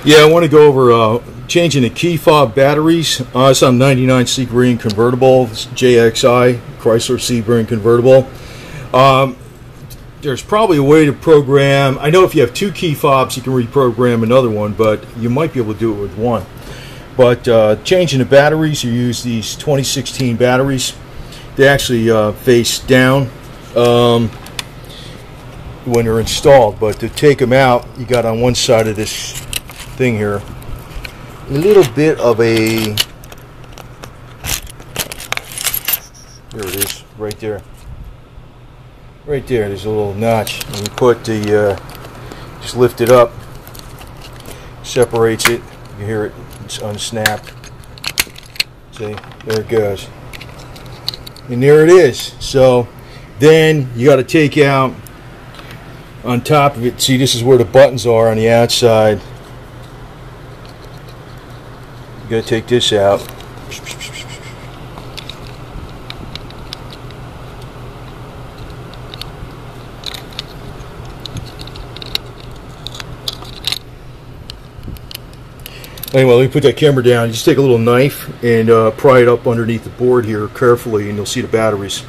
Yeah, I want to go over changing the key fob batteries. It's on 99 Sebring convertible, JXI, Chrysler Sebring convertible. There's probably a way to program. I know if you have two key fobs, you can reprogram another one, but you might be able to do it with one. But changing the batteries, you use these 2016 batteries. They actually face down when they're installed, but to take them out, you got on one side of this thing here a little bit of a, there it is, right there, there's a little notch, and you put the just lift it up, separates it, you hear it, it's unsnapped, see, there it goes, and there it is. So then you got to take out on top of it, see, this is where the buttons are on the outside. You got to take this out. Anyway, let me put that camera down. Just take a little knife and pry it up underneath the board here carefully, and you'll see the batteries.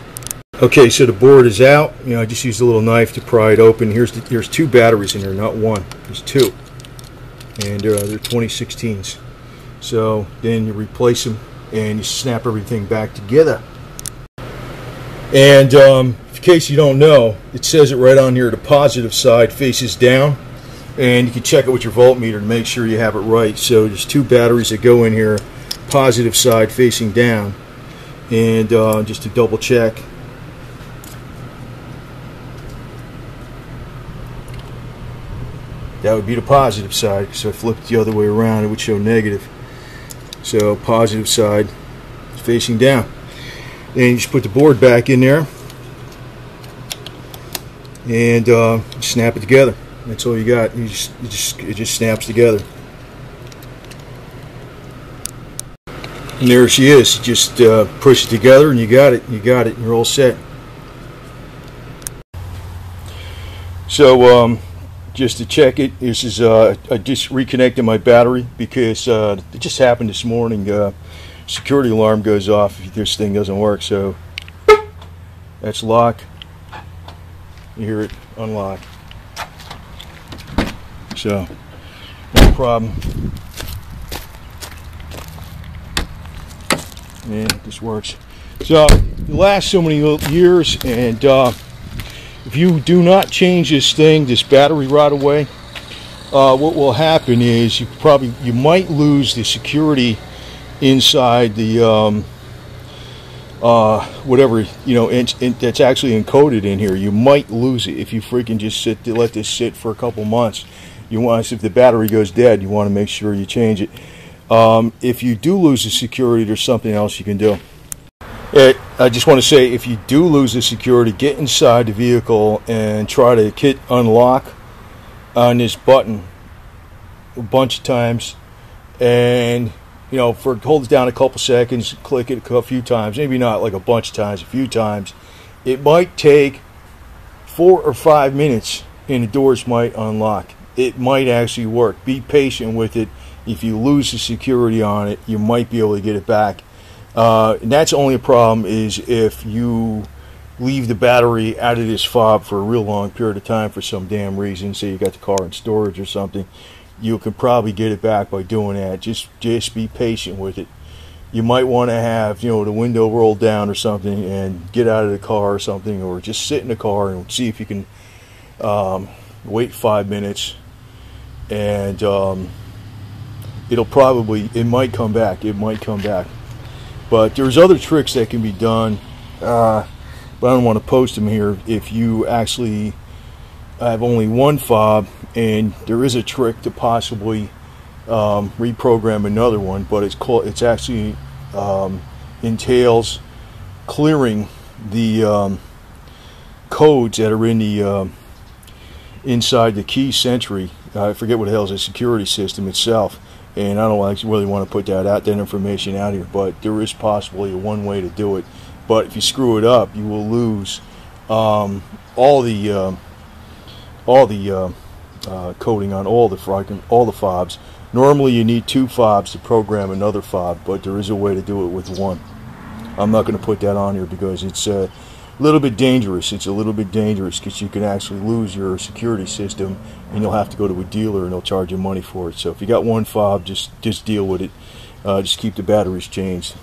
Okay, so the board is out. You know, I just used a little knife to pry it open. Here's two batteries in there, not one. There's two, and they're 2016s. So then you replace them and you snap everything back together. And in case you don't know, it says it right on here, the positive side faces down, and you can check it with your voltmeter to make sure you have it right. So there's two batteries that go in here, positive side facing down, and just to double check, that would be the positive side. So if I flipped the other way around, it would show negative. So positive side is facing down. Then you just put the board back in there and snap it together. That's all you got. It just snaps together. And there she is. You just push it together and you got it. You got it. You're all set. So just to check it, this is I just reconnected my battery because it just happened this morning. Security alarm goes off if this thing doesn't work. So that's lock. You hear it unlock. So no problem. And this works. So it lasts so many years, and if you do not change this battery right away, what will happen is you might lose the security inside the whatever, you know, that's actually encoded in here. You might lose it if you freaking just let this sit for a couple months. You want, if the battery goes dead, you want to make sure you change it. If you do lose the security, there's something else you can do. I just want to say, if you do lose the security, get inside the vehicle and try to hit unlock on this button a bunch of times, and you know, hold it down a couple seconds, click it a few times, maybe not like a bunch of times, a few times. It might take 4 or 5 minutes and the doors might unlock. It might actually work. Be patient with it. If you lose the security on it, you might be able to get it back. And that's only a problem is if you leave the battery out of this fob for a real long period of time for some damn reason. Say you got the car in storage or something, you can probably get it back by doing that. Just be patient with it. You might want to have, you know, the window rolled down or something and get out of the car or something, or just sit in the car and see if you can wait 5 minutes, and it might come back. It might come back. But there's other tricks that can be done, but I don't want to post them here. If you actually have only one fob, and there is a trick to possibly reprogram another one, but it's actually entails clearing the codes that are in the inside the key sentry. I forget what the hell is the security system itself. And I don't really want to put that information out here, but there is possibly one way to do it. But if you screw it up, you will lose all the coating on all the fobs. Normally you need 2 fobs to program another fob, but there is a way to do it with 1. I'm not going to put that on here because it's a little bit dangerous. It's a little bit dangerous because you can actually lose your security system, and you'll have to go to a dealer and they'll charge you money for it. So if you got 1 fob, just deal with it. Just keep the batteries changed.